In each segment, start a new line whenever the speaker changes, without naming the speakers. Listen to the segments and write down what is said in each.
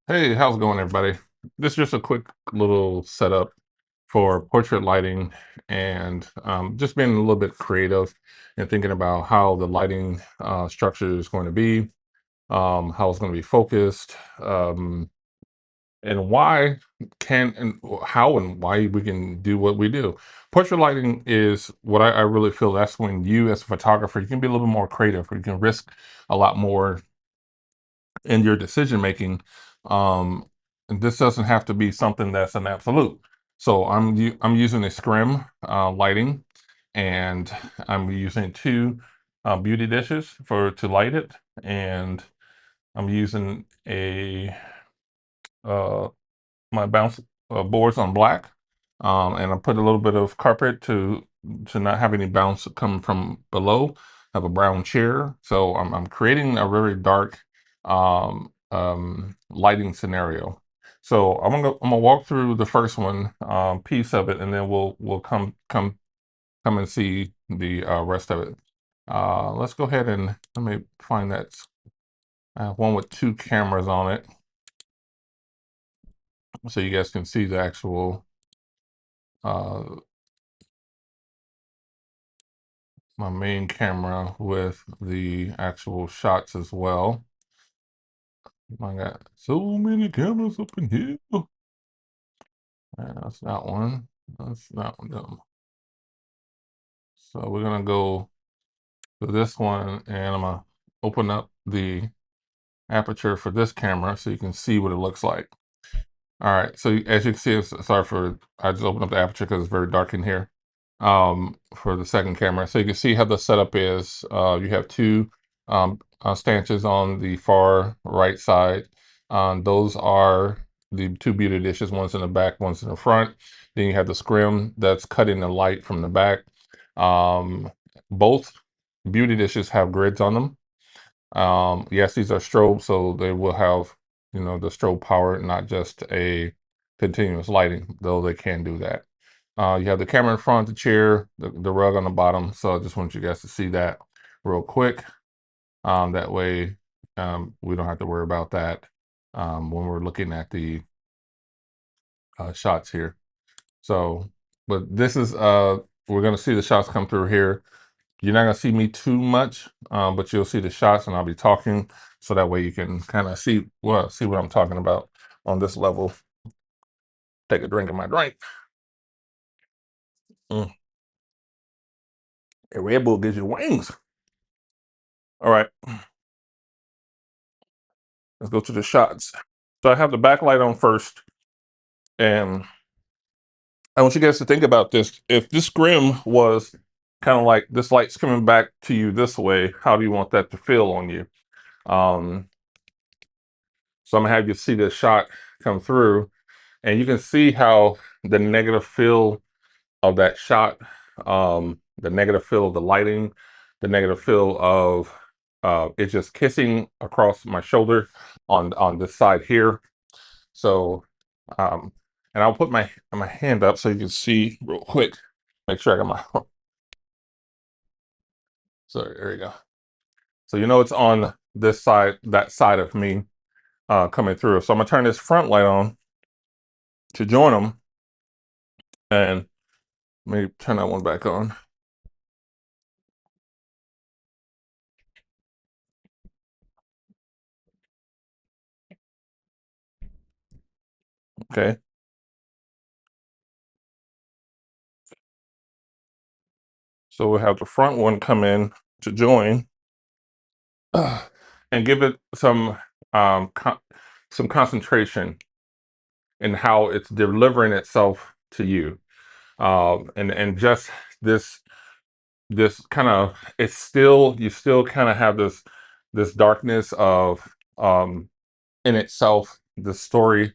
Hey, how's it going, everybody? This is just a quick little setup for portrait lighting and just being a little bit creative and thinking about how the lighting structure is going to be, how it's going to be focused, and why how and why we can do what we do. Portrait lighting is what I really feel that's when you, as a photographer, you can be a little bit more creative, or you can risk a lot more in your decision making. And this doesn't have to be something that's an absolute. So I'm using a scrim lighting, and I'm using two beauty dishes for to light it, and I'm using a uh, my bounce boards on black, and I put a little bit of carpet to not have any bounce come from below. I have a brown chair, so I'm creating a very dark lighting scenario. So I'm gonna walk through the first one piece of it, and then we'll come and see the rest of it. Let's go ahead and let me find that one with two cameras on it, so you guys can see the actual uh, my main camera with the actual shots as well. I got so many cameras up in here. That's that one. That's not one. So we're gonna go to this one, and I'm gonna open up the aperture for this camera so you can see what it looks like. All right, so as you can see, sorry for I just opened up the aperture because it's very dark in here. For the second camera, so you can see how the setup is. You have two stanchions on the far right side. Those are the two beauty dishes. One's in the back, one's in the front. Then you have the scrim that's cutting the light from the back. Both beauty dishes have grids on them. Yes, these are strobe, so they will have, the strobe power, not just a continuous lighting, though they can do that. You have the camera in front, the chair, the rug on the bottom. So I just want you guys to see that real quick. That way, we don't have to worry about that when we're looking at the shots here. So, but this is, we're going to see the shots come through here. You're not gonna see me too much, but you'll see the shots, and I'll be talking, so that way you can kind of see what I'm talking about on this level. Take a drink of my drink. Mm. A Red Bull gives you wings. All right, let's go to the shots. So I have the backlight on first, and I want you guys to think about this. If this scrim was kind of like this light's coming back to you this way, how do you want that to feel on you? Um, so I'm gonna have you see this shot come through, and you can see how the negative feel of that shot, the negative feel of the lighting, the negative feel of it just kissing across my shoulder on this side here. So, um, and I'll put my hand up so you can see real quick. Make sure I got my. So there you go. So it's on this side, that side of me coming through. So I'm gonna turn this front light on to join them, and maybe turn that one back on. Okay. So we'll have the front one come in to join, and give it um, con- some concentration in how it's delivering itself to you, and just this this kind of it's still you still kind of have this darkness of in itself the story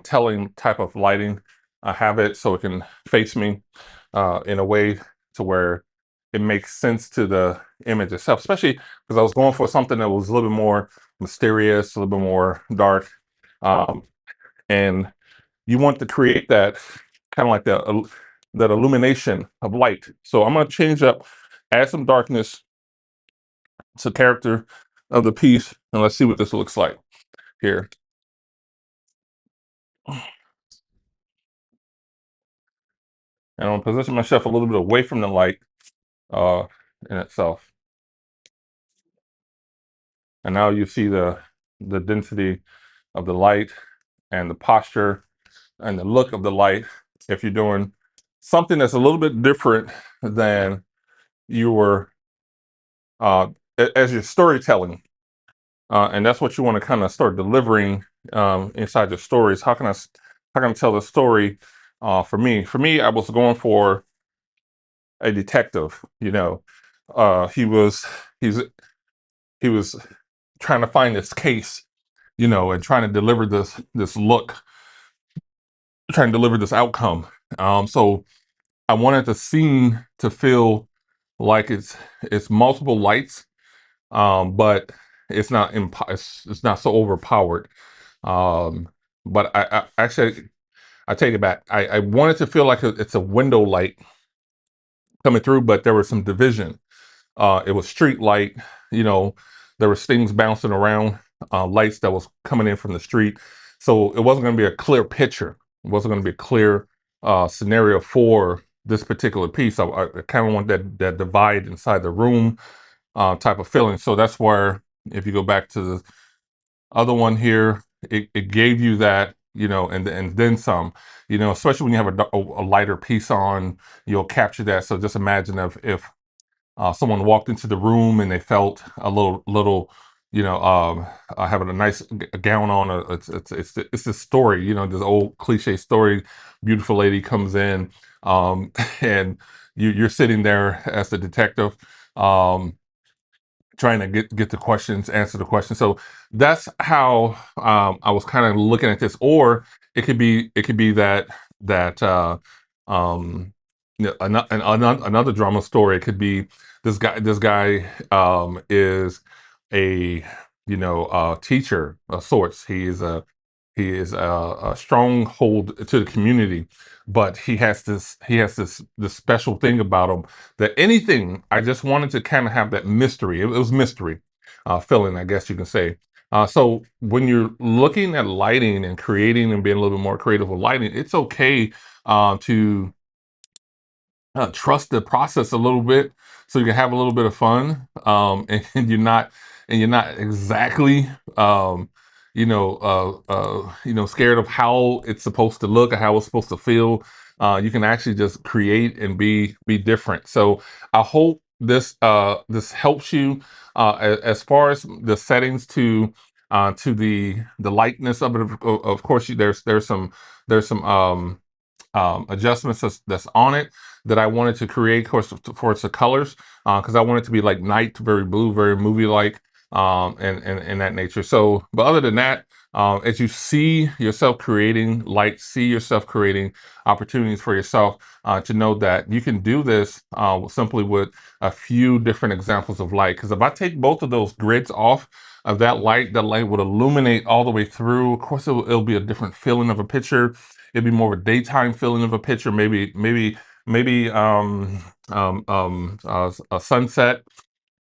telling type of lighting. I have it so it can face me in a way to where it makes sense to the image itself, especially because I was going for something that was a little bit more mysterious, a little bit more dark. Um, and you want to create that kind of like that illumination of light. So I'm going to change up, add some darkness to character of the piece, and let's see what this looks like here. And I'm gonna position myself a little bit away from the light uh, in itself. And now you see the density of the light and the posture and the look of the light. If you're doing something that's a little bit different than you were uh, as your storytelling, and that's what you want to kind of start delivering inside your stories. How can I tell the story? For me, I was going for a detective. He was he's he was trying to find this case, and trying to deliver this look, trying to deliver this outcome. So I wanted the scene to feel like it's multiple lights, but it's not so overpowered. Um, but I actually I take it back. I wanted to feel like it's a window light coming through, but there was some division. It was street light, you know, there was things bouncing around, lights that was coming in from the street. So it wasn't going to be a clear picture. It wasn't going to be a clear scenario for this particular piece. I kind of want that divide inside the room type of feeling. So that's where, if you go back to the other one here, it gave you that, and then some, especially when you have a lighter piece on, you'll capture that. So just imagine if someone walked into the room and they felt a little, having a nice gown on. It's this story, this old cliche story. Beautiful lady comes in, and you're sitting there as the detective. Um, Trying to get the questions, answer the questions. So that's how I was kind of looking at this. Or it could be that another drama story. It could be this guy is a teacher of sorts. He is a stronghold to the community, but he has this special thing about him that anything. I just wanted to kind of have that mystery. It was mystery filling, I guess you can say. So when you're looking at lighting and creating and being a little bit more creative with lighting, it's okay to trust the process a little bit, so you can have a little bit of fun, and you're not exactly scared of how it's supposed to look or how it's supposed to feel. You can actually just create and be different. So I hope this helps you as far as the settings to the lightness of it. Of course, there's some adjustments that's on it that I wanted to create, of course, for its the colors, because I want it to be like night, very blue, very movie like, and that nature. So, but other than that, as you see yourself creating light, see yourself creating opportunities for yourself, to know that you can do this simply with a few different examples of light. Because if I take both of those grids off of that light would illuminate all the way through. Of course, it'll be a different feeling of a picture. It'd be more of a daytime feeling of a picture. Maybe a sunset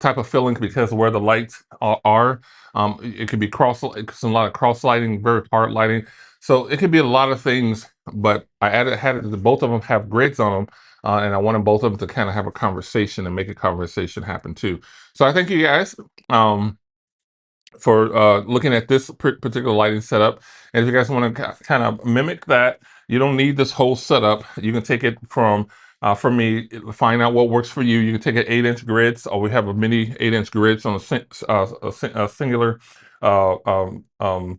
type of feeling because of where the lights are. It could be it's a lot of cross lighting, very hard lighting. So it could be a lot of things. But I had it, both of them have grids on them, and I wanted both of them to kind of have a conversation and make a conversation happen too. So I thank you guys. For looking at this particular lighting setup. And if you guys want to kind of mimic that, you don't need this whole setup. You can take it from me, find out what works for you. You can take an 8-inch grids, or we have a mini 8-inch grids on a singular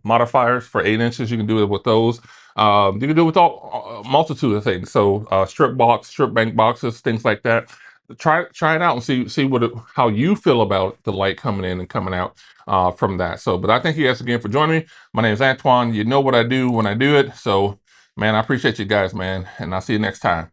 modifiers for 8 inches. You can do it with those. You can do it with all a multitude of things. So strip bank boxes, things like that. Try it out and see how you feel about the light coming in and coming out from that. So, but I thank you guys again for joining me. My name is Antwyone. You know what I do when I do it. So, man, I appreciate you guys, man, and I'll see you next time.